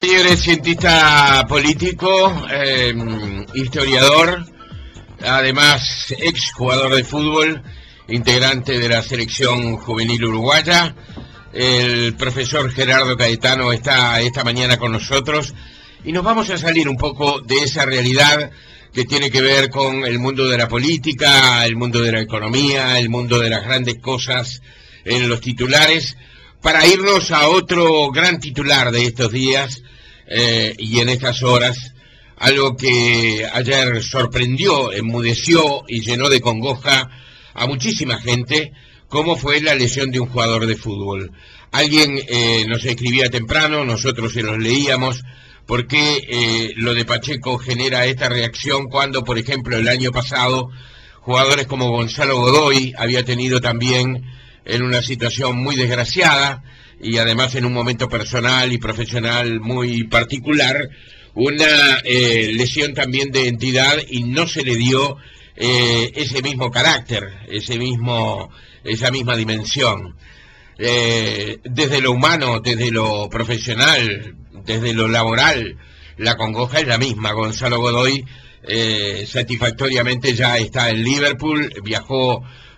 Eres cientista político, historiador, además exjugador de fútbol, integrante de la selección juvenil uruguaya. El profesor Gerardo Caetano está esta mañana con nosotros y nos vamos a salir un poco de esa realidad que tiene que ver con el mundo de la política, el mundo de la economía, el mundo de las grandes cosas en los titulares, para irnos a otro gran titular de estos días y en estas horas, algo que ayer sorprendió, enmudeció y llenó de congoja a muchísima gente, como fue la lesión de un jugador de fútbol. Alguien nos escribía temprano, nosotros se los leíamos, porque lo de Pacheco genera esta reacción cuando, por ejemplo, el año pasado, jugadores como Gonzalo Godoy había tenido también en una situación muy desgraciada y además en un momento personal y profesional muy particular, una lesión también de entidad y no se le dio ese mismo carácter, esa misma dimensión. Desde lo humano, desde lo profesional, desde lo laboral, la congoja es la misma. Gonzalo Godoy satisfactoriamente ya está en Liverpool,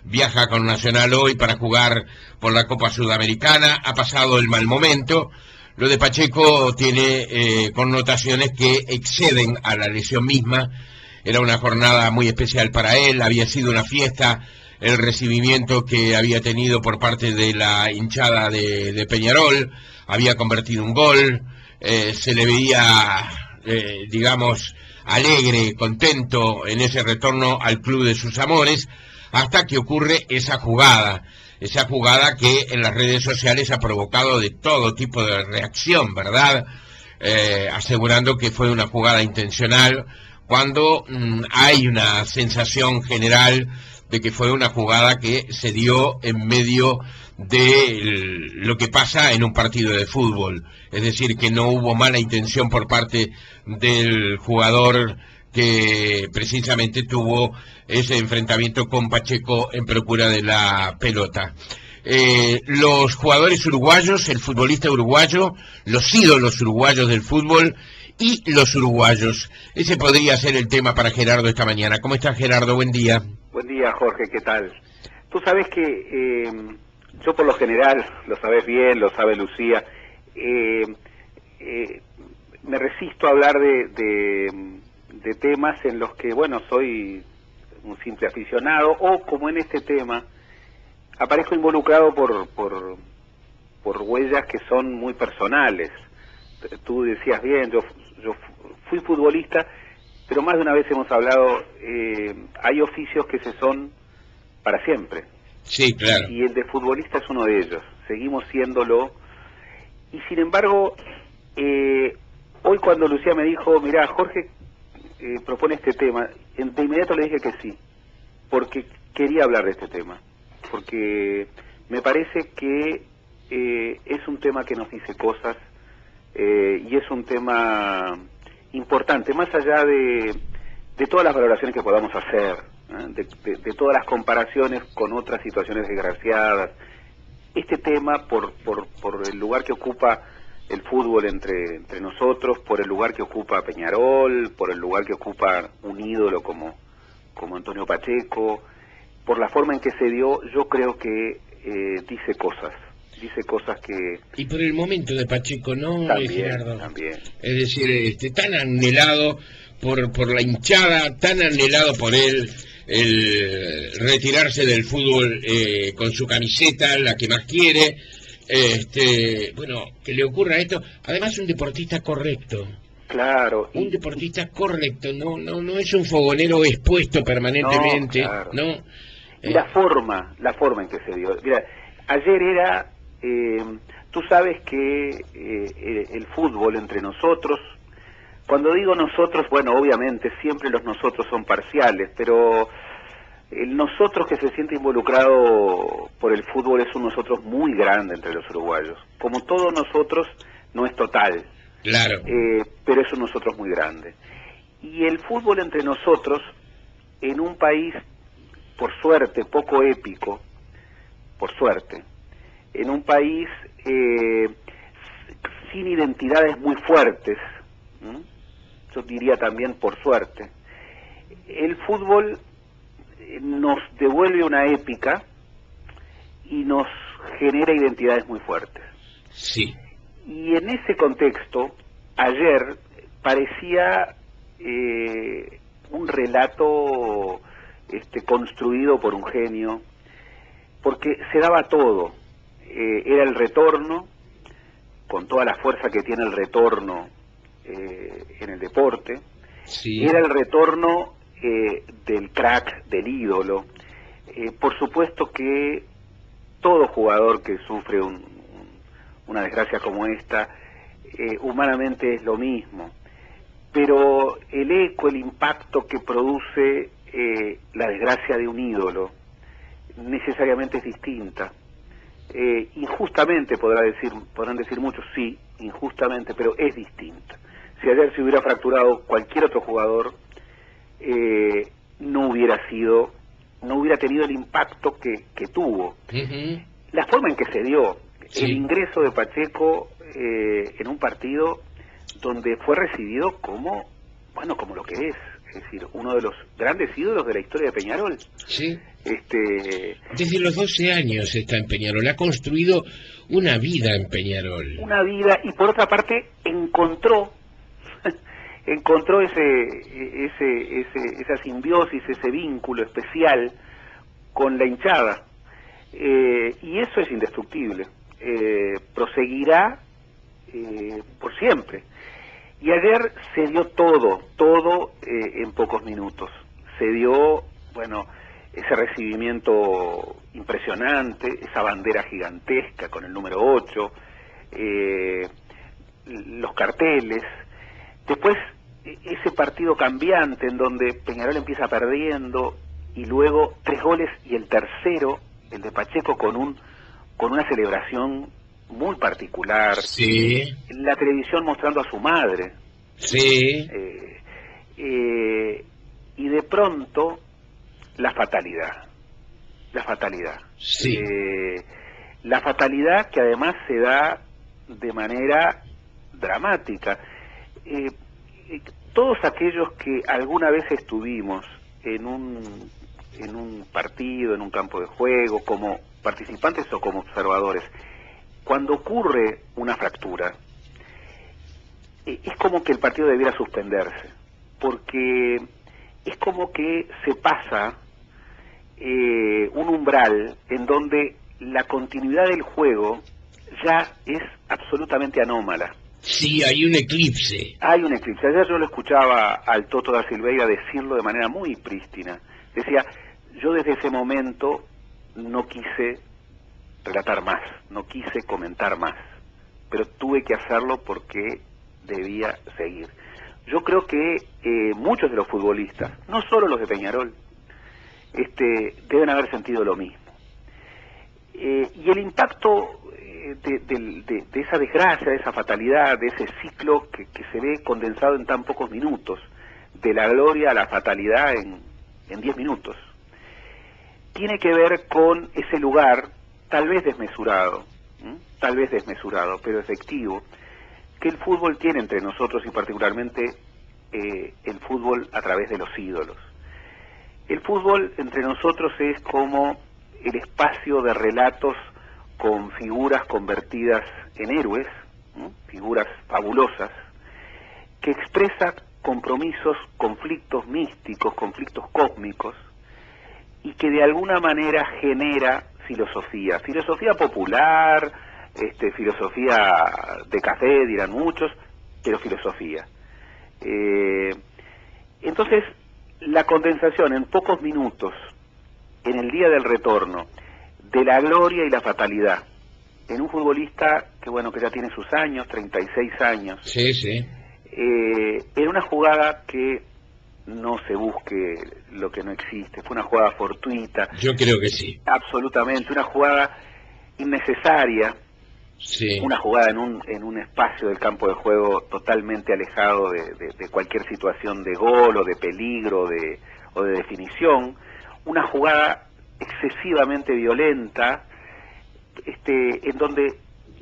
viaja con Nacional hoy para jugar por la Copa Sudamericana, ha pasado el mal momento. Lo de Pacheco tiene connotaciones que exceden a la lesión misma. Era una jornada muy especial para él, había sido una fiesta el recibimiento que había tenido por parte de la hinchada de Peñarol, había convertido un gol, se le veía, digamos, alegre, contento en ese retorno al club de sus amores, hasta que ocurre esa jugada que en las redes sociales ha provocado de todo tipo de reacción, ¿verdad? Asegurando que fue una jugada intencional, cuando hay una sensación general de que fue una jugada que se dio en medio de lo que pasa en un partido de fútbol, es decir, que no hubo mala intención por parte del jugador que precisamente tuvo ese enfrentamiento con Pacheco en procura de la pelota. Los jugadores uruguayos, el futbolista uruguayo, los ídolos uruguayos del fútbol y los uruguayos. Ese podría ser el tema para Gerardo esta mañana. ¿Cómo estás, Gerardo? Buen día. Buen día, Jorge, ¿qué tal? Tú sabes que yo por lo general, lo sabes bien, lo sabe Lucía, me resisto a hablar de temas en los que, bueno, soy un simple aficionado, o como en este tema, aparezco involucrado por huellas que son muy personales. Tú decías bien, yo fui futbolista, pero más de una vez hemos hablado, hay oficios que se son para siempre. Sí, claro. Y el de futbolista es uno de ellos, seguimos siéndolo. Y sin embargo, hoy cuando Lucía me dijo, mirá, Jorge propone este tema, de inmediato le dije que sí, porque quería hablar de este tema, porque me parece que es un tema que nos dice cosas, y es un tema importante, más allá de todas las valoraciones que podamos hacer, de todas las comparaciones con otras situaciones desgraciadas. Este tema, por el lugar que ocupa el fútbol entre nosotros, por el lugar que ocupa Peñarol, por el lugar que ocupa un ídolo como Antonio Pacheco, por la forma en que se dio, yo creo que dice cosas que... Y por el momento de Pacheco, ¿no, también, Gerardo? También. Es decir, tan anhelado por la hinchada, tan anhelado por él, el retirarse del fútbol con su camiseta, la que más quiere, bueno, que le ocurra esto. Además, un deportista correcto. Claro. Un deportista correcto, no es un fogonero expuesto permanentemente, no, claro. ¿no? Y la forma en que se dio. Mira, ayer era... tú sabes que el fútbol entre nosotros, cuando digo nosotros, bueno, obviamente siempre los nosotros son parciales, pero el nosotros que se siente involucrado por el fútbol es un nosotros muy grande entre los uruguayos. Como todos nosotros, no es total, claro, pero es un nosotros muy grande. Y el fútbol entre nosotros, en un país, por suerte, poco épico, por suerte, en un país sin identidades muy fuertes, ¿m? Yo diría también por suerte. El fútbol nos devuelve una épica y nos genera identidades muy fuertes. Sí. Y en ese contexto, ayer parecía un relato construido por un genio, porque se daba todo. Era el retorno, con toda la fuerza que tiene el retorno en el deporte. Sí. Era el retorno del crack, del ídolo. Por supuesto que todo jugador que sufre una desgracia como esta, humanamente es lo mismo, pero el eco, el impacto que produce la desgracia de un ídolo necesariamente es distinta. Injustamente podrán decir muchos, sí, injustamente, pero es distinta. Si ayer se hubiera fracturado cualquier otro jugador, no hubiera tenido el impacto que tuvo. Uh-huh. La forma en que se dio, sí. El ingreso de Pacheco en un partido donde fue recibido como lo que es decir, uno de los grandes ídolos de la historia de Peñarol. Sí. Desde los 12 años está en Peñarol, ha construido una vida en Peñarol. Una vida, y por otra parte encontró esa simbiosis, ese vínculo especial con la hinchada, y eso es indestructible. Proseguirá por siempre. Y ayer se dio todo en pocos minutos. Se dio, ese recibimiento impresionante, esa bandera gigantesca con el número 8, los carteles. Después, ese partido cambiante en donde Peñarol empieza perdiendo y luego 3 goles y el tercero, el de Pacheco, con una celebración muy particular. Sí. La televisión mostrando a su madre. Sí. Y de pronto la fatalidad. Sí. La fatalidad que además se da de manera dramática. Todos aquellos que alguna vez estuvimos en un partido, en un campo de juego, como participantes o como observadores, cuando ocurre una fractura, es como que el partido debiera suspenderse, porque es como que se pasa un umbral en donde la continuidad del juego ya es absolutamente anómala. Sí, hay un eclipse. Hay un eclipse. Ayer yo lo escuchaba al Toto da Silveira decirlo de manera muy prístina. Decía, yo desde ese momento no quise relatar más, no quise comentar más, pero tuve que hacerlo porque debía seguir. Yo creo que muchos de los futbolistas, no solo los de Peñarol, deben haber sentido lo mismo. Y el impacto de esa desgracia, de esa fatalidad, de ese ciclo que se ve condensado en tan pocos minutos, de la gloria a la fatalidad en 10 minutos, tiene que ver con ese lugar tal vez desmesurado, pero efectivo, que el fútbol tiene entre nosotros, y particularmente el fútbol a través de los ídolos. El fútbol entre nosotros es como el espacio de relatos con figuras convertidas en héroes, ¿no? Figuras fabulosas, que expresa compromisos, conflictos místicos, conflictos cósmicos, y que de alguna manera genera filosofía popular, filosofía de café, dirán muchos, pero filosofía. Entonces, la condensación en pocos minutos, en el día del retorno, de la gloria y la fatalidad, en un futbolista que ya tiene sus años, 36 años, sí, sí, en una jugada que no se busque lo que no existe, fue una jugada fortuita. Yo creo que sí. Absolutamente, una jugada innecesaria, sí. Una jugada en un espacio del campo de juego totalmente alejado de cualquier situación de gol o de peligro o de definición, una jugada excesivamente violenta, en donde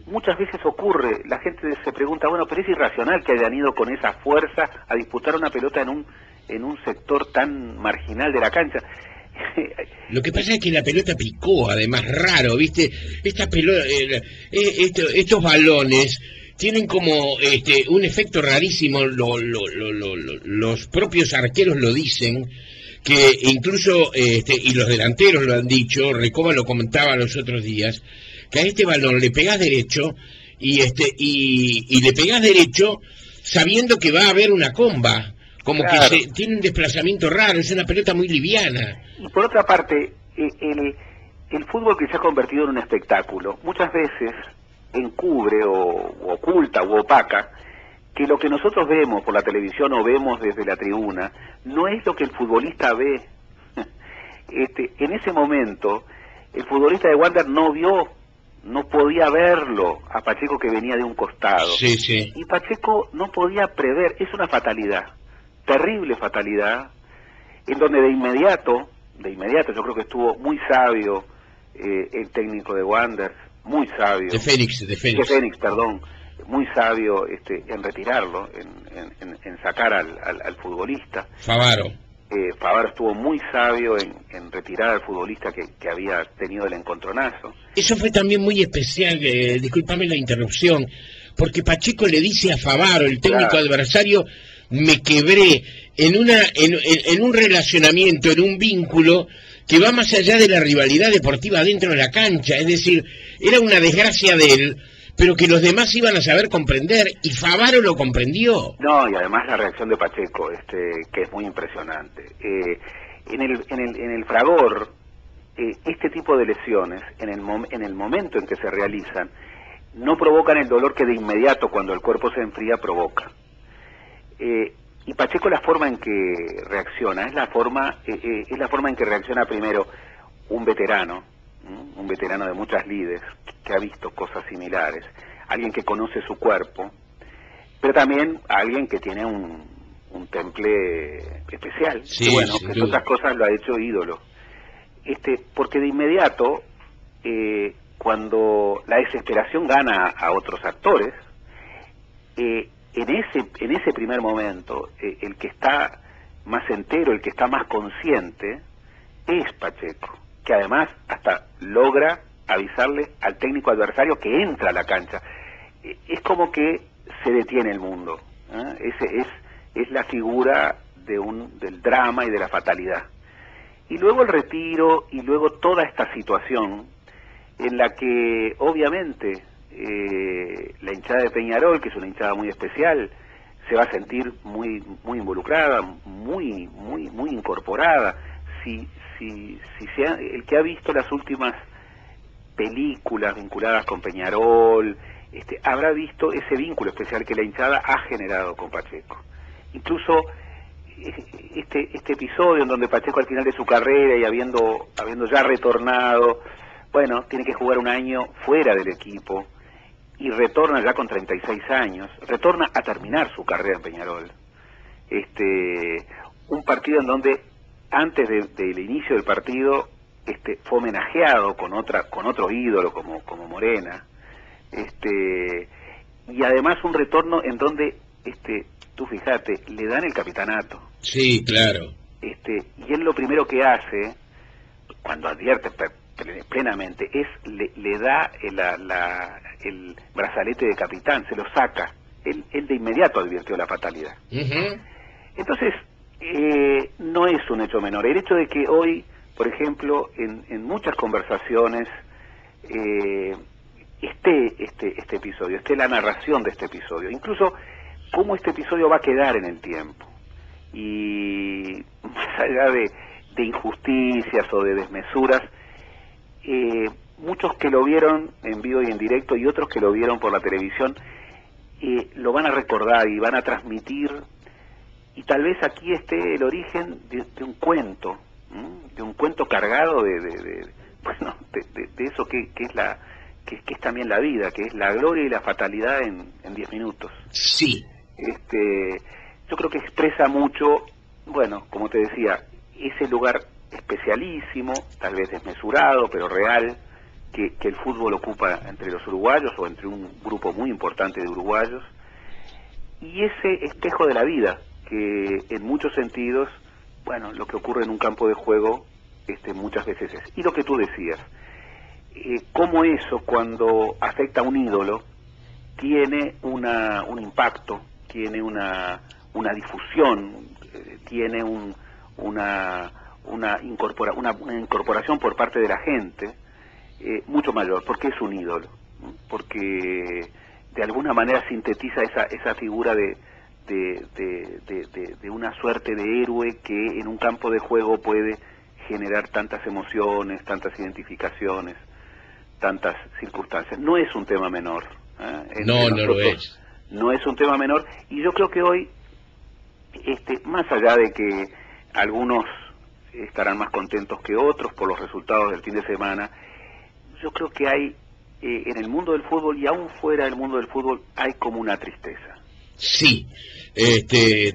muchas veces ocurre, la gente se pregunta, bueno, pero es irracional que hayan ido con esa fuerza a disputar una pelota en un sector tan marginal de la cancha. Lo que pasa es que la pelota picó, además, raro, ¿viste? Esta pelota, estos balones tienen como un efecto rarísimo, los propios arqueros lo dicen, que incluso, y los delanteros lo han dicho, Recoba lo comentaba los otros días, que a este balón le pegás derecho, y le pegás derecho sabiendo que va a haber una comba. Como claro, que tiene un desplazamiento raro, es una pelota muy liviana. Y por otra parte, el fútbol que se ha convertido en un espectáculo, muchas veces encubre o oculta o opaca que lo que nosotros vemos por la televisión o vemos desde la tribuna no es lo que el futbolista ve. En ese momento, el futbolista de Wander no podía verlo a Pacheco, que venía de un costado. Sí, sí. Y Pacheco no podía prever, es una fatalidad. Terrible fatalidad, en donde de inmediato yo creo que estuvo muy sabio el técnico de Wanderers, muy sabio. De Fénix, perdón, muy sabio en retirarlo, en sacar al futbolista. Favaro. Favaro estuvo muy sabio en retirar al futbolista que había tenido el encontronazo. Eso fue también muy especial, discúlpame la interrupción, porque Pacheco le dice a Favaro, el técnico adversario, me quebré en un relacionamiento, en un vínculo que va más allá de la rivalidad deportiva dentro de la cancha. Es decir, era una desgracia de él, pero que los demás iban a saber comprender, y Favaro lo comprendió. No, y además la reacción de Pacheco, que es muy impresionante. En el fragor, este tipo de lesiones, en el momento en que se realizan, no provocan el dolor que de inmediato, cuando el cuerpo se enfría, provoca. Y Pacheco, la forma en que reacciona es la forma en que reacciona primero un veterano de muchas lides, que ha visto cosas similares, alguien que conoce su cuerpo, pero también alguien que tiene un temple especial, sí, que bueno, que en otras cosas lo ha hecho ídolo, porque de inmediato, cuando la desesperación gana a otros actores, en ese primer momento, el que está más entero, el que está más consciente, es Pacheco, que además hasta logra avisarle al técnico adversario que entra a la cancha. Es como que se detiene el mundo, es la figura del drama y de la fatalidad. Y luego el retiro, y luego toda esta situación en la que obviamente la hinchada de Peñarol, que es una hinchada muy especial, se va a sentir muy involucrada, muy incorporada. El que ha visto las últimas películas vinculadas con Peñarol, habrá visto ese vínculo especial que la hinchada ha generado con Pacheco. Incluso este episodio en donde Pacheco, al final de su carrera y habiendo ya retornado, bueno, tiene que jugar un año fuera del equipo, y retorna ya con 36 años, retorna a terminar su carrera en Peñarol. Un partido en donde antes del inicio del partido fue homenajeado con otro ídolo como Morena, y además un retorno en donde tú fíjate, le dan el capitanato. Sí, claro. Y él lo primero que hace, cuando advierte plenamente, le da el brazalete de capitán, se lo saca. Él de inmediato advirtió la fatalidad. Entonces, no es un hecho menor. El hecho de que hoy, por ejemplo, en muchas conversaciones esté este episodio, esté la narración de este episodio, incluso cómo este episodio va a quedar en el tiempo. Y más allá de injusticias o de desmesuras, muchos que lo vieron en vivo y en directo y otros que lo vieron por la televisión lo van a recordar y van a transmitir, y tal vez aquí esté el origen de un cuento, de un cuento cargado de eso que es también la vida, que es la gloria y la fatalidad en 10 minutos. Sí. Yo creo que expresa mucho, bueno, como te decía, ese lugar especialísimo, tal vez desmesurado, pero real, que el fútbol ocupa entre los uruguayos o entre un grupo muy importante de uruguayos, y ese espejo de la vida que en muchos sentidos, bueno, lo que ocurre en un campo de juego muchas veces es. Y lo que tú decías, cómo eso cuando afecta a un ídolo tiene un impacto, tiene una difusión, tiene una incorporación por parte de la gente mucho mayor, porque es un ídolo, ¿no? Porque de alguna manera sintetiza esa figura de una suerte de héroe que en un campo de juego puede generar tantas emociones, tantas identificaciones, tantas circunstancias. No es un tema menor. No, no lo es. No es un tema menor, y yo creo que hoy, más allá de que algunos estarán más contentos que otros por los resultados del fin de semana, yo creo que hay en el mundo del fútbol y aún fuera del mundo del fútbol hay como una tristeza. Sí,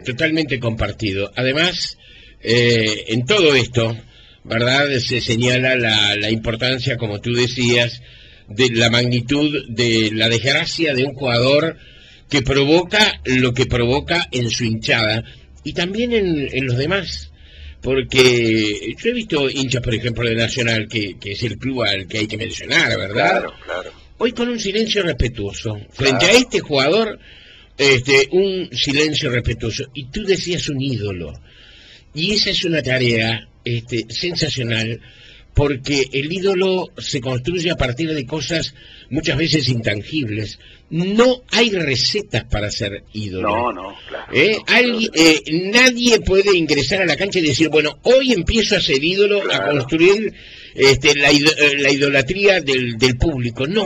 totalmente compartido. Además, en todo esto, ¿verdad? Se señala la importancia, como tú decías, de la magnitud de la desgracia de un jugador que provoca lo que provoca en su hinchada y también en los demás. Porque yo he visto hinchas, por ejemplo, de Nacional, que es el club al que hay que mencionar, ¿verdad? Claro, claro. Hoy con un silencio respetuoso. Frente a este jugador, un silencio respetuoso. Y tú decías un ídolo. Y esa es una tarea sensacional, porque el ídolo se construye a partir de cosas muchas veces intangibles. No hay recetas para ser ídolo. No, claro. Nadie puede ingresar a la cancha y decir, bueno, hoy empiezo a ser ídolo, claro, a construir la idolatría del público. No.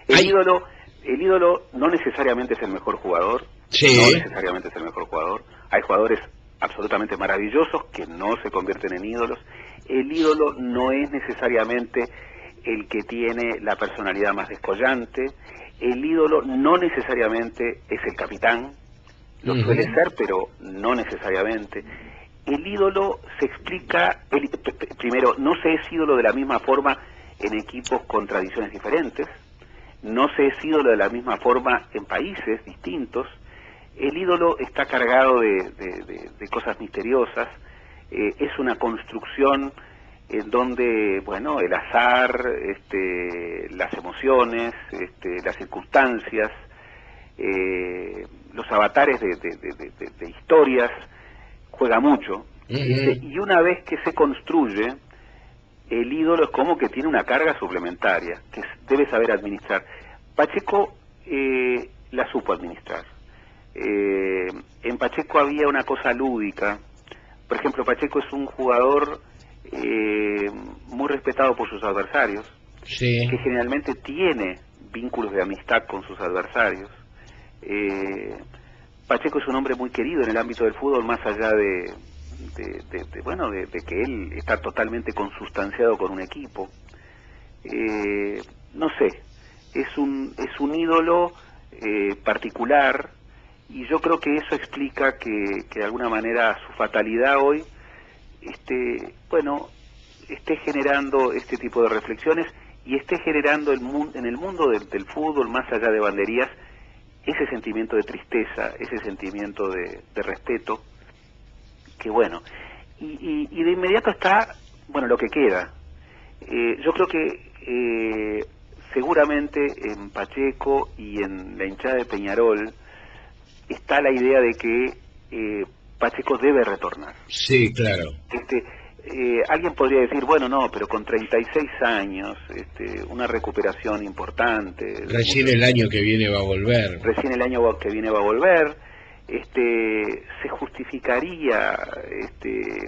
El ídolo no necesariamente es el mejor jugador. Sí. No necesariamente es el mejor jugador. Hay jugadores absolutamente maravillosos que no se convierten en ídolos. El ídolo no es necesariamente el que tiene la personalidad más descollante. El ídolo no necesariamente es el capitán, lo suele ser, pero no necesariamente. El ídolo se explica, primero, no se es ídolo de la misma forma en equipos con tradiciones diferentes, no se es ídolo de la misma forma en países distintos. El ídolo está cargado de cosas misteriosas, es una construcción en donde, bueno, el azar, las emociones, las circunstancias, los avatares de historias, juega mucho. Y una vez que se construye, el ídolo es como que tiene una carga suplementaria, que debe saber administrar. Pacheco la supo administrar. En Pacheco había una cosa lúdica. Por ejemplo, Pacheco es un jugador muy respetado por sus adversarios, sí, que generalmente tiene vínculos de amistad con sus adversarios. Pacheco es un hombre muy querido en el ámbito del fútbol, más allá de que él está totalmente consustanciado con un equipo. No sé, es un ídolo particular, y yo creo que eso explica que de alguna manera su fatalidad hoy esté generando este tipo de reflexiones y esté generando en el mundo del fútbol, más allá de banderías, ese sentimiento de tristeza, ese sentimiento de respeto, que bueno, y de inmediato está, bueno, lo que queda. Yo creo que seguramente en Pacheco y en la hinchada de Peñarol está la idea de que Pacheco debe retornar. Sí, claro. Alguien podría decir, bueno, no, pero con 36 años, una recuperación importante. Recién el año que viene va a volver. Recién el año que viene va a volver. Se justificaría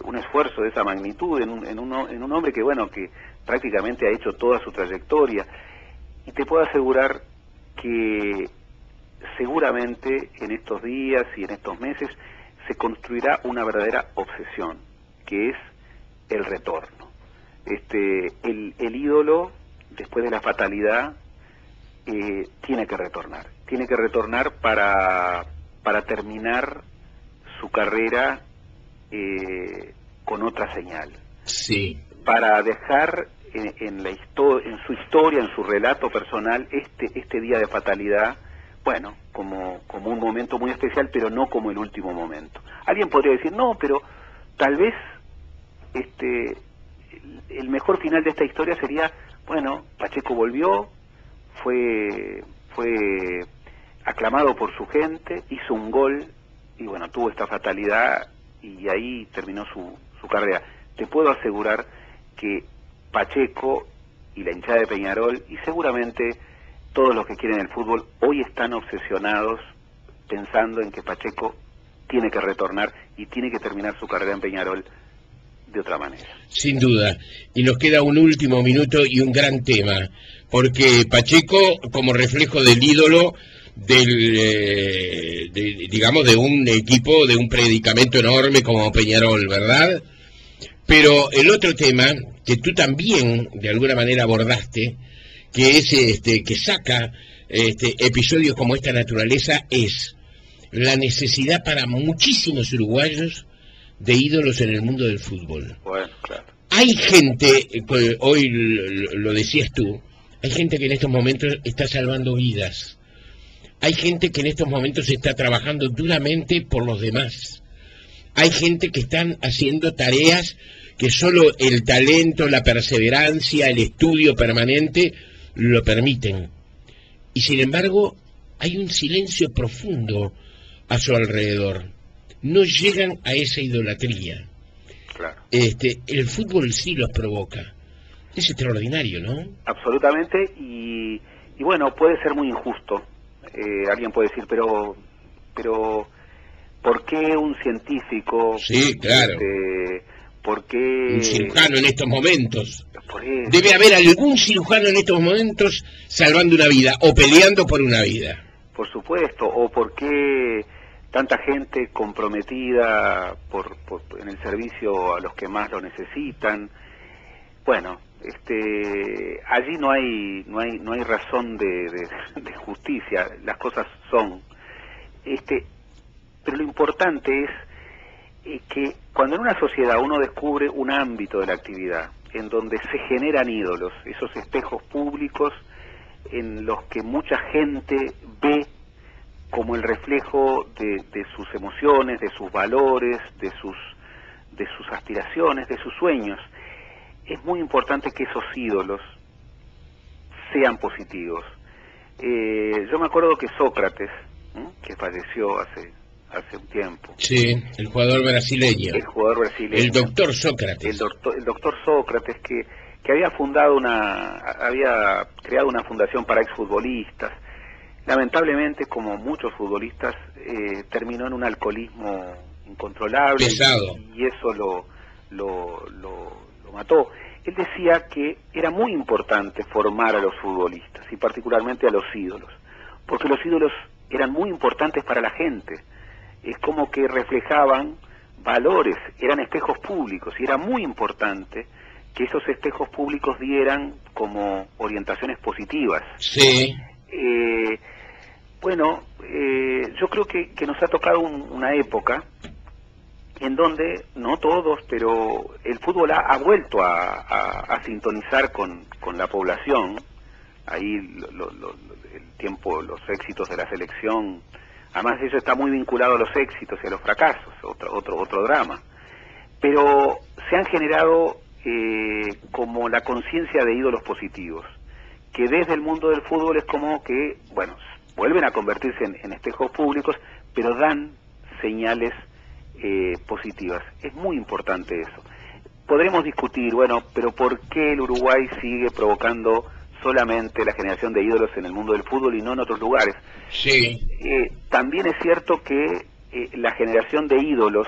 un esfuerzo de esa magnitud en un hombre que, bueno, que prácticamente ha hecho toda su trayectoria. Y te puedo asegurar que seguramente en estos días y en estos meses se construirá una verdadera obsesión, que es el retorno. El ídolo, después de la fatalidad, tiene que retornar para terminar su carrera con otra señal. Sí. Para dejar en su historia, en su relato personal, este día de fatalidad, bueno, como un momento muy especial, pero no como el último momento. Alguien podría decir, no, pero tal vez el mejor final de esta historia sería, bueno, Pacheco volvió, fue aclamado por su gente, hizo un gol y bueno, tuvo esta fatalidad y ahí terminó su carrera. Te puedo asegurar que Pacheco y la hinchada de Peñarol y seguramente todos los que quieren el fútbol hoy están obsesionados pensando en que Pacheco tiene que retornar y tiene que terminar su carrera en Peñarol de otra manera. Sin duda. Y nos queda un último minuto y un gran tema, porque Pacheco, como reflejo del ídolo, digamos, de un equipo, de un predicamento enorme como Peñarol, ¿verdad? Pero el otro tema, que tú también de alguna manera abordaste, que es que saca episodios como esta naturaleza, es la necesidad para muchísimos uruguayos de ídolos en el mundo del fútbol. Bueno, claro. Hay gente, hoy lo decías tú, hay gente que en estos momentos está salvando vidas. Hay gente que en estos momentos está trabajando duramente por los demás. Hay gente que están haciendo tareas que solo el talento, la perseverancia, el estudio permanente lo permiten. Y sin embargo, hay un silencio profundo a su alrededor. No llegan a esa idolatría. Claro. El fútbol sí los provoca. Es extraordinario, ¿no? Absolutamente, y bueno, puede ser muy injusto. Alguien puede decir, pero ¿por qué un científico? Sí, claro. ¿Por qué un cirujano en estos momentos? Por eso. Debe haber algún cirujano en estos momentos salvando una vida o peleando por una vida. Por supuesto, o por qué tanta gente comprometida en el servicio a los que más lo necesitan. Bueno, allí no hay razón de justicia, las cosas son. Pero lo importante es que cuando en una sociedad uno descubre un ámbito de la actividad en donde se generan ídolos, esos espejos públicos en los que mucha gente ve como el reflejo de sus emociones, de sus valores, de sus aspiraciones, de sus sueños, es muy importante que esos ídolos sean positivos. Yo me acuerdo que Sócrates, que falleció hace un tiempo. Sí, el jugador brasileño. El jugador brasileño. El doctor Sócrates. El doctor Sócrates que había creado una fundación para exfutbolistas. Lamentablemente, como muchos futbolistas, terminó en un alcoholismo incontrolable. Pesado. Y eso lo mató. Él decía que era muy importante formar a los futbolistas y particularmente a los ídolos, porque los ídolos eran muy importantes para la gente. Es como que reflejaban valores, eran espejos públicos y era muy importante que esos espejos públicos dieran como orientaciones positivas. Sí. Bueno, yo creo que nos ha tocado una época en donde, no todos, pero el fútbol ha vuelto a sintonizar con la población. Ahí los éxitos de la selección, además eso está muy vinculado a los éxitos y a los fracasos, otro drama. Pero se han generado como la conciencia de ídolos positivos, que desde el mundo del fútbol es como que, bueno, vuelven a convertirse en espejos públicos, pero dan señales positivas. Es muy importante eso. Podremos discutir, bueno, pero ¿por qué el Uruguay sigue provocando solamente la generación de ídolos en el mundo del fútbol y no en otros lugares? Sí. También es cierto que la generación de ídolos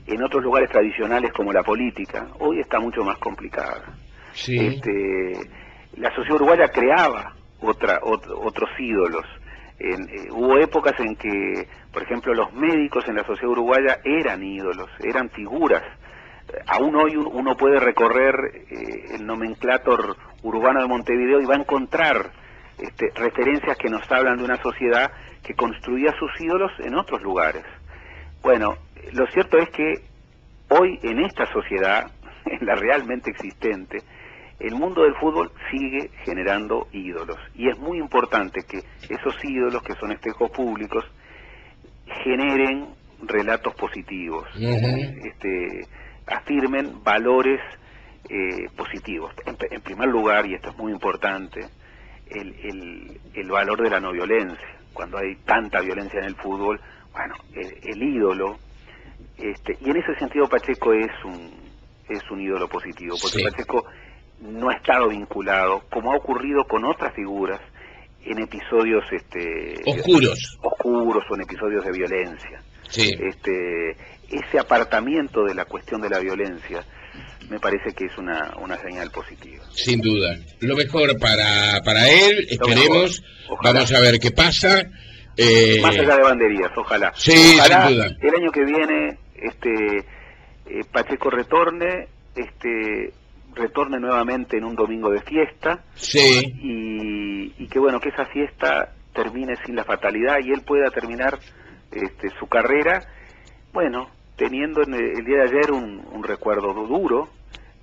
en otros lugares tradicionales como la política hoy está mucho más complicada. Sí. La sociedad uruguaya creaba otros ídolos. Hubo épocas en que, por ejemplo, los médicos en la sociedad uruguaya eran ídolos, eran figuras. Aún hoy uno puede recorrer el nomenclátor urbano de Montevideo y va a encontrar referencias que nos hablan de una sociedad que construía sus ídolos en otros lugares. Bueno, lo cierto es que hoy en esta sociedad, en la realmente existente, el mundo del fútbol sigue generando ídolos y es muy importante que esos ídolos, que son espejos públicos, generen relatos positivos, afirmen valores positivos. En primer lugar, y esto es muy importante, el valor de la no violencia. Cuando hay tanta violencia en el fútbol, bueno, el ídolo, y en ese sentido Pacheco es un ídolo positivo, porque Pacheco no ha estado vinculado, como ha ocurrido con otras figuras, en episodios oscuros o en episodios de violencia. Ese apartamiento de la cuestión de la violencia me parece que es una señal positiva. Sin duda. Lo mejor para él, esperemos, vamos a ver qué pasa. Más allá de banderías, ojalá. Sí, ojalá sin duda. El año que viene Pacheco retorne nuevamente en un domingo de fiesta, y que bueno, que esa fiesta termine sin la fatalidad y él pueda terminar su carrera, bueno, teniendo en el día de ayer un recuerdo duro,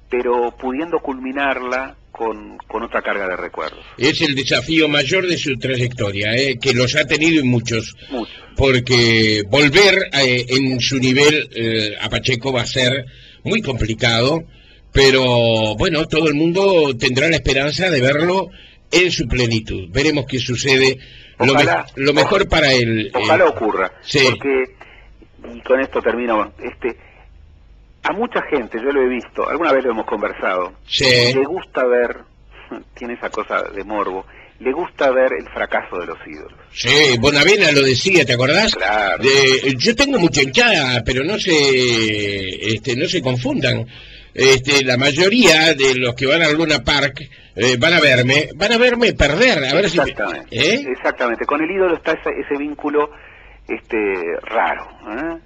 pero pudiendo culminarla con otra carga de recuerdos. Es el desafío mayor de su trayectoria, que los ha tenido en muchos. Porque volver en su nivel a Pacheco va a ser muy complicado, pero bueno, todo el mundo tendrá la esperanza de verlo en su plenitud. Veremos qué sucede. Ojalá, lo mejor para él. Ojalá ocurra, porque, y con esto termino, a mucha gente, yo lo he visto, alguna vez lo hemos conversado, le gusta ver, tiene esa cosa de morbo, le gusta ver el fracaso de los ídolos. Sí, Bonavena lo decía, ¿te acordás? Claro. Yo tengo mucha hinchada, pero no se confundan. La mayoría de los que van al Luna Park van a verme perder. A ver Exactamente. Con el ídolo está ese vínculo raro.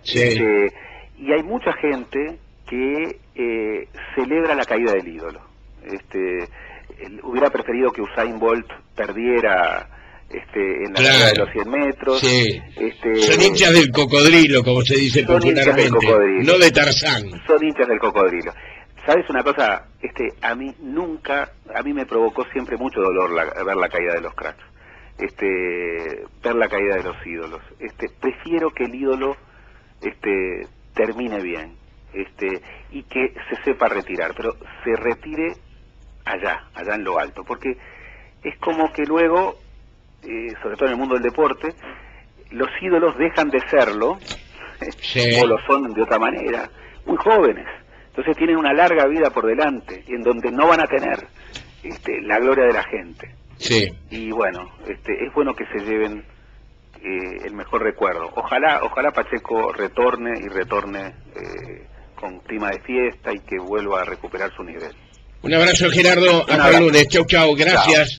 Y hay mucha gente que celebra la caída del ídolo. Hubiera preferido que Usain Bolt perdiera en la carrera de los 100 metros. Son hinchas del cocodrilo, como se dice popularmente, no de Tarzán. Son hinchas del cocodrilo. ¿Sabes una cosa? A mí me provocó siempre mucho dolor ver la caída de los cracks, ver la caída de los ídolos. Prefiero que el ídolo termine bien, y que se sepa retirar, pero se retire allá en lo alto, porque es como que luego, sobre todo en el mundo del deporte, los ídolos dejan de serlo, o lo son de otra manera, muy jóvenes. Entonces tienen una larga vida por delante, en donde no van a tener la gloria de la gente. Y bueno, es bueno que se lleven el mejor recuerdo. Ojalá Pacheco retorne con clima de fiesta y que vuelva a recuperar su nivel. Un abrazo, Gerardo. Hasta el lunes. Chau, gracias. Chau.